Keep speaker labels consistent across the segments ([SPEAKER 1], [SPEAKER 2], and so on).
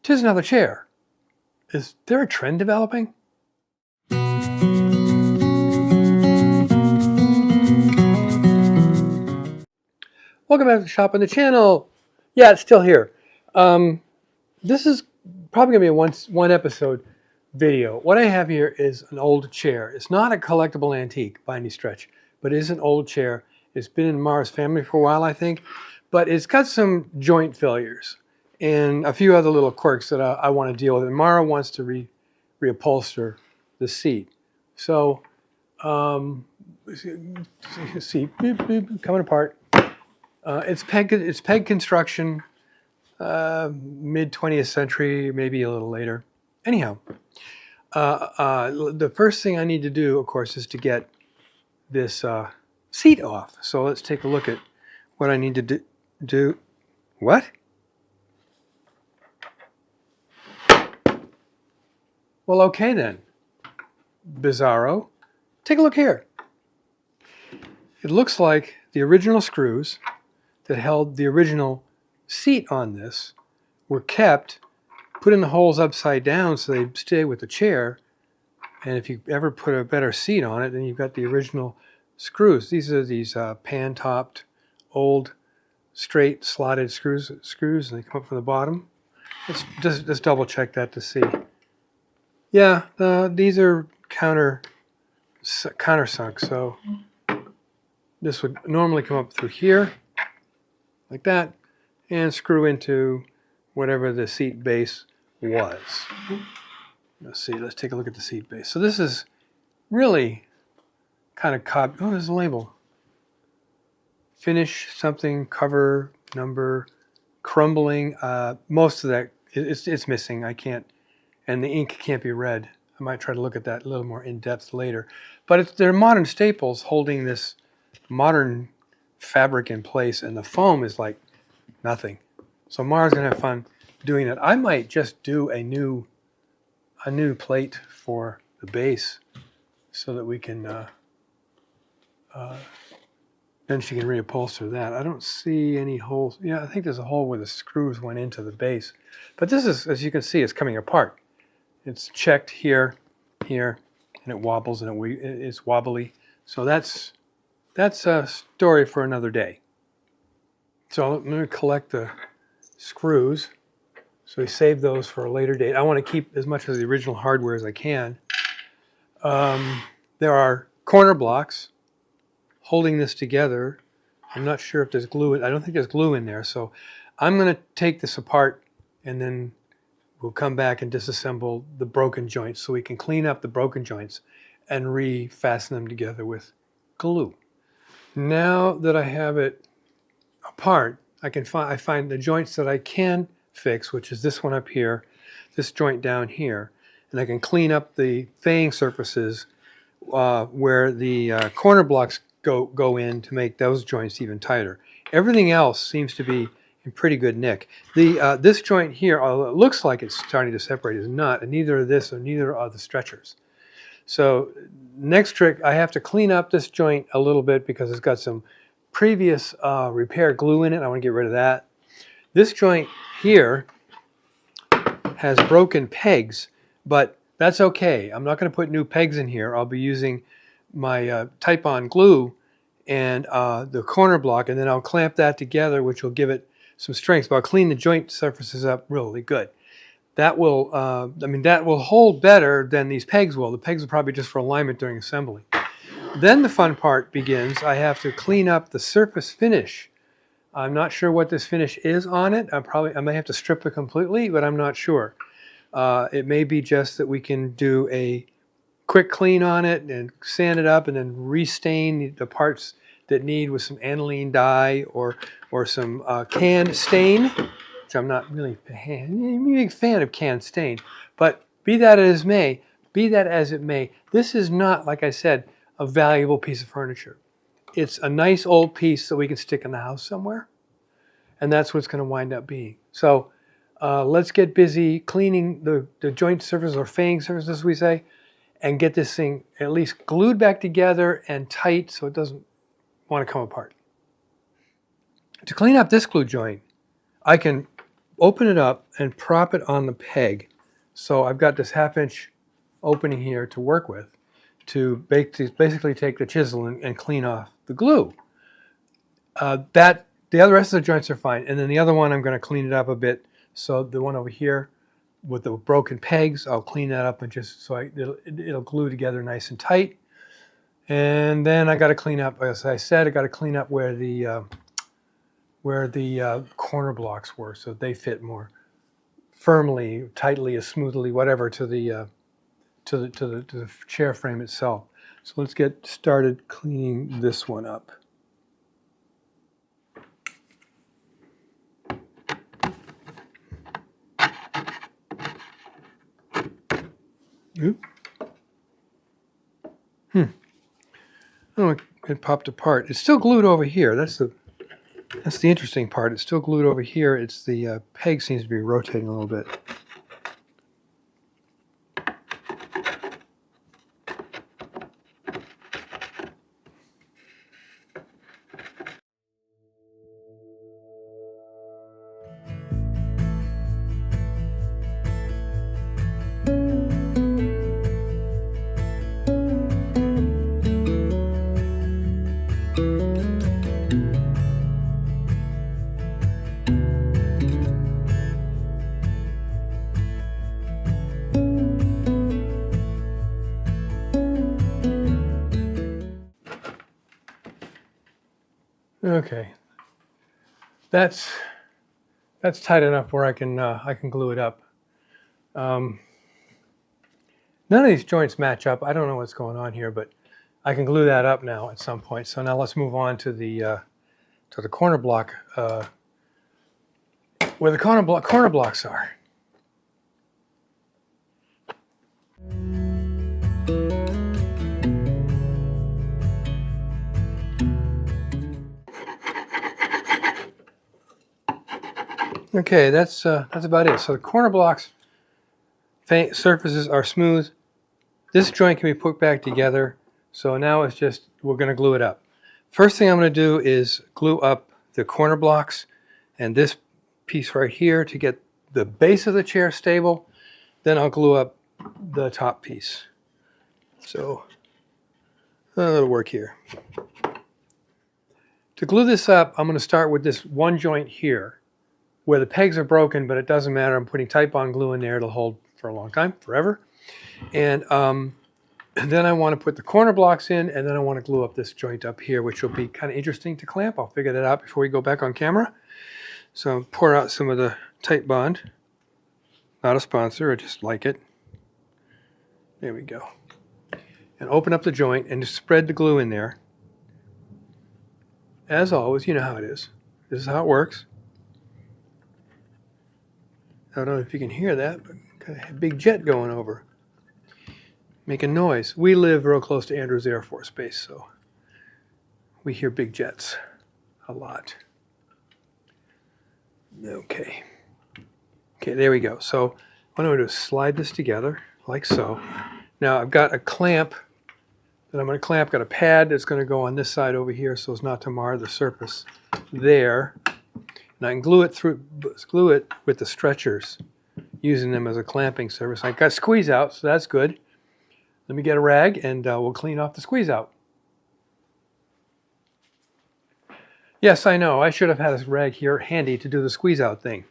[SPEAKER 1] 'Tis another chair. Is there a trend developing? Welcome back to Shop on the Channel. Yeah, it's still here. This is probably going to be a one episode video. What I have here is an old chair. It's not a collectible antique by any stretch, but it is an old chair. It's been in Mara's family for a while, I think, but it's got some joint failures and a few other little quirks that I want to deal with. And Mara wants to reupholster the seat. So, seat beep, beep, coming apart. It's peg construction, mid 20th century, maybe a little later. Anyhow, the first thing I need to do, of course, is to get this seat off. So let's take a look at what I need to do. What? Well, okay then. Bizarro. Take a look here. It looks like the original screws that held the original seat on this were kept, put in the holes upside down so they stay with the chair. And if you ever put a better seat on it, then you've got the original screws. These are these pan-topped, old, straight, slotted screws, and they come up from the bottom. Let's just double check that to see. Yeah, these are countersunk, so this would normally come up through here, like that, and screw into whatever the seat base was. Let's see, let's take a look at the seat base. So this is really kind of oh, there's a label. Finish something, cover, number, crumbling. Most of that, it's missing. I can't, and the ink can't be read. I might try to look at that a little more in depth later. But they're modern staples holding this modern fabric in place, and the foam is like nothing. So Mara's gonna have fun doing it. I might just do a new plate for the base so that we can then she can reupholster that. I don't see any holes. Yeah, I think there's a hole where the screws went into the base. But this is, as you can see, it's coming apart. It's checked here, and it wobbles, and it's wobbly. So that's a story for another day. So I'm going to collect the screws. So we save those for a later date. I want to keep as much of the original hardware as I can. There are corner blocks holding this together. I'm not sure if there's glue. I don't think there's glue in there. So I'm going to take this apart, and then we'll come back and disassemble the broken joints so we can clean up the broken joints and refasten them together with glue. Now that I have it apart, I find the joints that I can fix, which is this one up here, this joint down here, and I can clean up the faying surfaces where the corner blocks go in to make those joints even tighter. Everything else seems to be in pretty good nick. This joint here, although it looks like it's starting to separate, is not, and neither are the stretchers. So next trick, I have to clean up this joint a little bit because it's got some previous repair glue in it. I want to get rid of that. This joint here has broken pegs, but that's okay. I'm not going to put new pegs in here. I'll be using my Type-On glue and the corner block, and then I'll clamp that together, which will give it some strength. But I'll clean the joint surfaces up really good. That will, that will hold better than these pegs will. The pegs are probably just for alignment during assembly. Then the fun part begins. I have to clean up the surface finish. I'm not sure what this finish is on it. I may have to strip it completely, but I'm not sure. It may be just that we can do a quick clean on it and sand it up and then restain the parts that need with some aniline dye or some can stain, which I'm not really a big fan of can stain. But be that as it may, this is not, like I said, a valuable piece of furniture. It's a nice old piece that we can stick in the house somewhere, and that's what it's going to wind up being. So let's get busy cleaning the joint surface, or faying surface, as we say, and get this thing at least glued back together and tight so it doesn't want to come apart. To clean up this glue joint, I can open it up and prop it on the peg. So I've got this 1/2 inch opening here to work with to basically take the chisel and clean off the glue. The other rest of the joints are fine. And then the other one, I'm going to clean it up a bit. So the one over here with the broken pegs, I'll clean that up and just so it'll glue together nice and tight. And then I got to clean up, as I said, I got to clean up where the corner blocks were, so they fit more firmly, tightly, as smoothly, whatever, to the chair frame itself. So let's get started cleaning this one up. Oh, it popped apart. It's still glued over here. That's the interesting part. It's still glued over here. It's the peg seems to be rotating a little bit. Okay, that's tight enough where I can glue it up. None of these joints match up. I don't know what's going on here, but I can glue that up now at some point. So now let's move on to the corner block, where the corner blocks are. Okay, that's about it. So the corner blocks surfaces are smooth. This joint can be put back together. So now it's just, we're going to glue it up. First thing I'm going to do is glue up the corner blocks and this piece right here to get the base of the chair stable. Then I'll glue up the top piece. So that'll work here. To glue this up, I'm going to start with this one joint here where the pegs are broken, but it doesn't matter. I'm putting Titebond glue in there. It'll hold for a long time, forever. And then I want to put the corner blocks in, and then I want to glue up this joint up here, which will be kind of interesting to clamp. I'll figure that out before we go back on camera. So pour out some of the Titebond. Not a sponsor, I just like it. There we go. And open up the joint and just spread the glue in there. As always, you know how it is. This is how it works. I don't know if you can hear that, but got a big jet going over. Making noise. We live real close to Andrews Air Force Base, so we hear big jets a lot. Okay. Okay, there we go. So what I'm going to do is slide this together like so. Now I've got a clamp that I'm going to clamp. Got a pad that's going to go on this side over here so as not to mar the surface there. And I can glue it with the stretchers, using them as a clamping surface. I got squeeze out, so that's good. Let me get a rag and we'll clean off the squeeze out. Yes, I know. I should have had this rag here handy to do the squeeze out thing.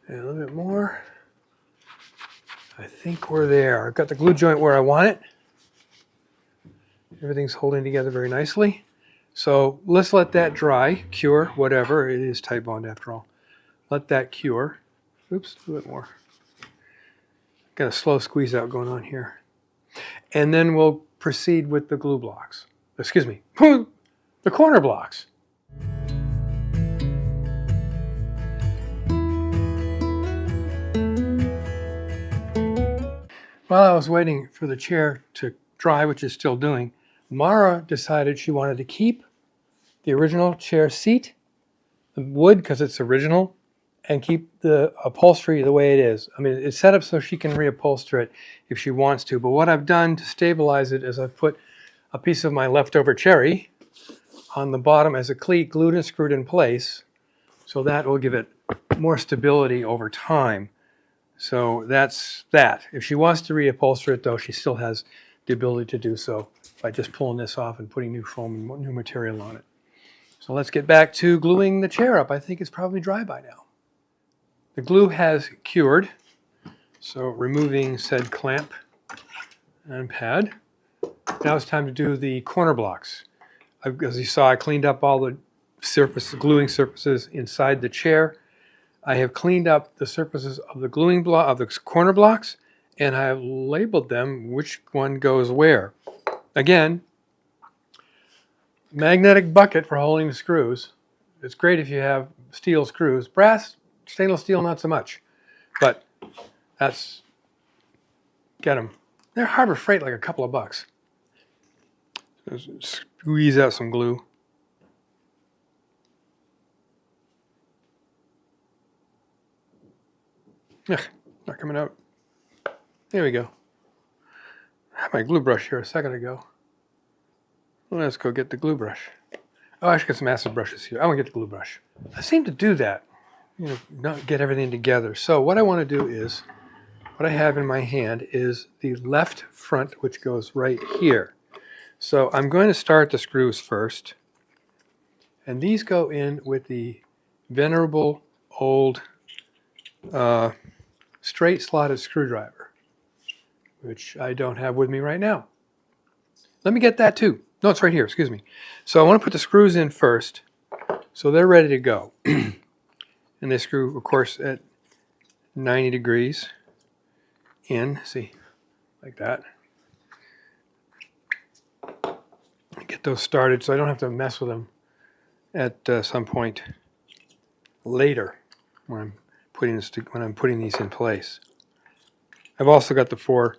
[SPEAKER 1] And a little bit more. I think we're there. I've got the glue joint where I want it. Everything's holding together very nicely. So let's let that dry, cure, whatever. It is Titebond after all. Let that cure. Oops, a little bit more. Got a slow squeeze out going on here. And then we'll proceed with the glue blocks. Excuse me, the corner blocks. While I was waiting for the chair to dry, which it's still doing, Mara decided she wanted to keep the original chair seat, the wood because it's original, and keep the upholstery the way it is. I mean, it's set up so she can reupholster it, if she wants to. But what I've done to stabilize it is I've put a piece of my leftover cherry on the bottom as a cleat, glued and screwed in place. So that will give it more stability over time. So that's that. If she wants to reupholster it, though, she still has the ability to do so by just pulling this off and putting new foam and new material on it. So let's get back to gluing the chair up. I think it's probably dry by now. The glue has cured, so removing said clamp and pad. Now it's time to do the corner blocks. As you saw, I cleaned up all the gluing surfaces inside the chair. I have cleaned up the surfaces of the gluing block of the corner blocks, and I have labeled them which one goes where. Again, magnetic bucket for holding the screws. It's great if you have steel screws. Brass, stainless steel, not so much. But that's, get them. They're Harbor Freight, like a couple of bucks. Squeeze out some glue. Ugh, not coming out. There we go. I had my glue brush here a second ago. Let's go get the glue brush. Oh, I should get some acid brushes here. I want to get the glue brush. I seem to do that, not get everything together. So what I want to do is, what I have in my hand is the left front, which goes right here. So I'm going to start the screws first. And these go in with the venerable old straight slotted screwdriver, which I don't have with me right now. Let me get that too. No, it's right here, excuse me. So I want to put the screws in first, so they're ready to go. And they screw, of course, at 90 degrees in, see, like that. Get those started so I don't have to mess with them at some point later when I'm putting these in place. I've also got the 4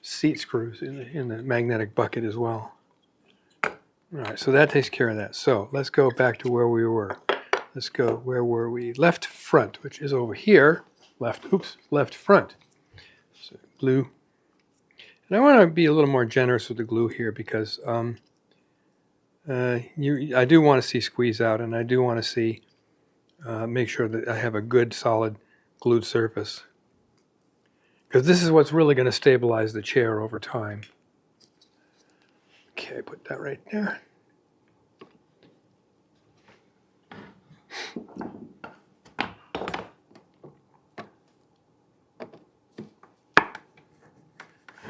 [SPEAKER 1] seat screws in the magnetic bucket as well. All right, so that takes care of that. So let's go back to where we were. Let's go, where were we? Left front, which is over here. Left front. So glue. And I want to be a little more generous with the glue here because I do want to see squeeze out, and I do want to see make sure that I have a good solid glued surface, because this is what's really going to stabilize the chair over time. Okay, put that right there.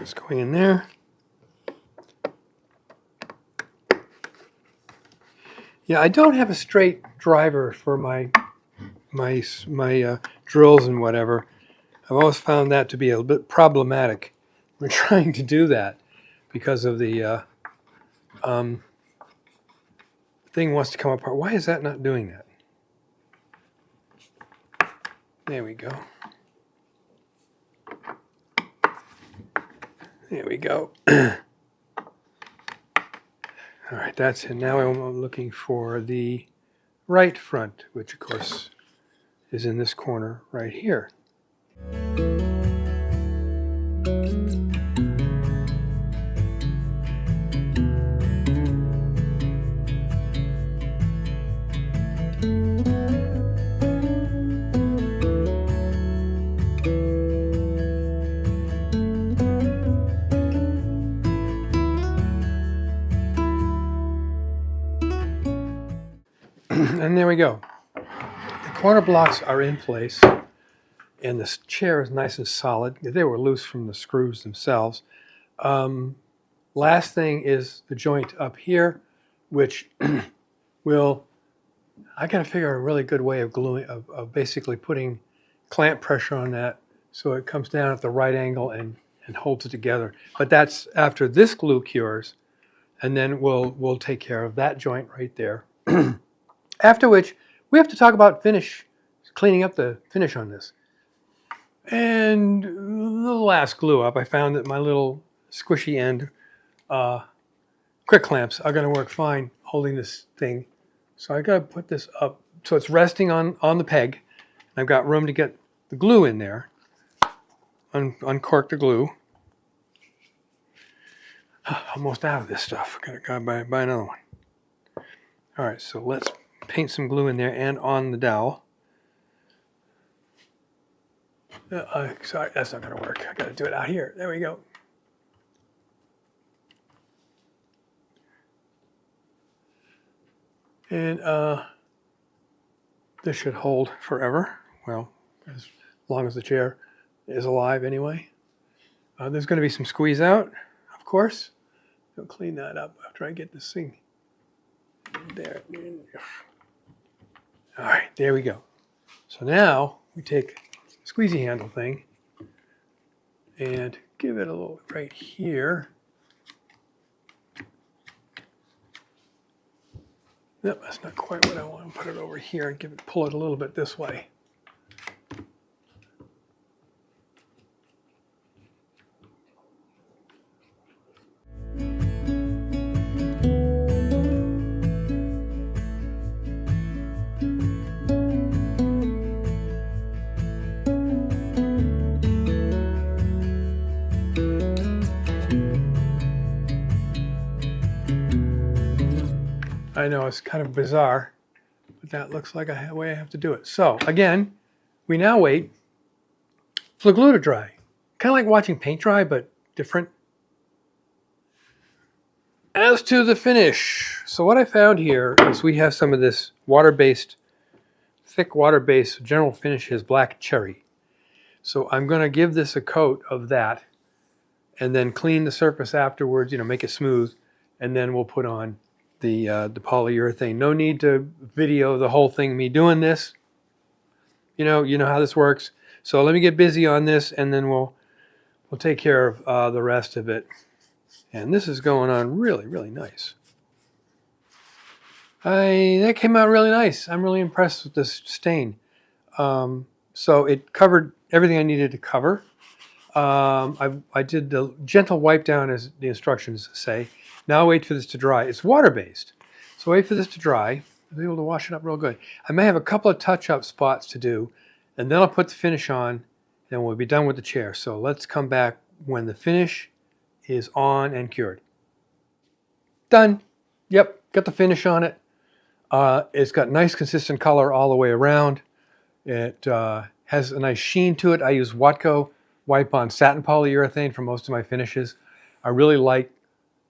[SPEAKER 1] It's going in there. Yeah, I don't have a straight driver for my drills and whatever. I've always found that to be a bit problematic when trying to do that, because of the thing wants to come apart. Why is that not doing that? There we go. There we go. All right, that's it. Now I'm looking for the right front, which of course is in this corner right here. And there we go. The corner blocks are in place, and this chair is nice and solid. They were loose from the screws themselves. Last thing is the joint up here, which I got to figure out a really good way of gluing, of basically putting clamp pressure on that so it comes down at the right angle and holds it together. But that's after this glue cures, and then we'll take care of that joint right there. After which, we have to talk about finish, cleaning up the finish on this. And the last glue up, I found that my little squishy end quick clamps are going to work fine holding this thing. So I got to put this up so it's resting on the peg. I've got room to get the glue in there. uncork the glue. Almost out of this stuff. Gotta buy another one. All right, so let's paint some glue in there and on the dowel. Sorry, that's not gonna work. I gotta do it out here. There we go. And this should hold forever. Well, as long as the chair is alive anyway. There's going to be some squeeze out, of course. I'll clean that up after I get this thing there. All right, there we go. So now we take the squeezy handle thing and give it a little right here. Nope, that's not quite what I want. Put it over here and pull it a little bit this way. I know it's kind of bizarre, but that looks like a way I have to do it. So again, we now wait for the glue to dry. Kind of like watching paint dry, but different. As to the finish, so what I found here is we have some of this water-based, thick water-based general finish is black cherry. So I'm going to give this a coat of that and then clean the surface afterwards, make it smooth, and then we'll put on the polyurethane. No need to video the whole thing, me doing this. You know how this works. So let me get busy on this, and then we'll take care of the rest of it. And this is going on really, really nice. That came out really nice. I'm really impressed with this stain. So it covered everything I needed to cover. I did the gentle wipe down as the instructions say. Now wait for this to dry. It's water-based. So wait for this to dry. I'll be able to wash it up real good. I may have a couple of touch-up spots to do, and then I'll put the finish on, and we'll be done with the chair. So let's come back when the finish is on and cured. Done. Yep, got the finish on it. It's got nice consistent color all the way around. It has a nice sheen to it. I use Watco wipe-on satin polyurethane for most of my finishes. I really like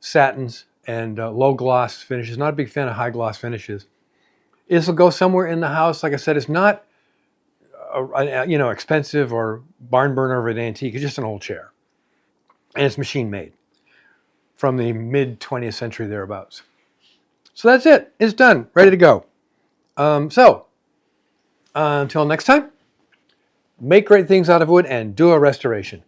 [SPEAKER 1] satins and low gloss finishes. Not a big fan of high gloss finishes. This will go somewhere in the house. Like I said, it's not expensive or barn burner of an antique. It's just an old chair, and it's machine made from the mid 20th century thereabouts. So that's it. It's done. Ready to go. Until next time, make great things out of wood and do a restoration.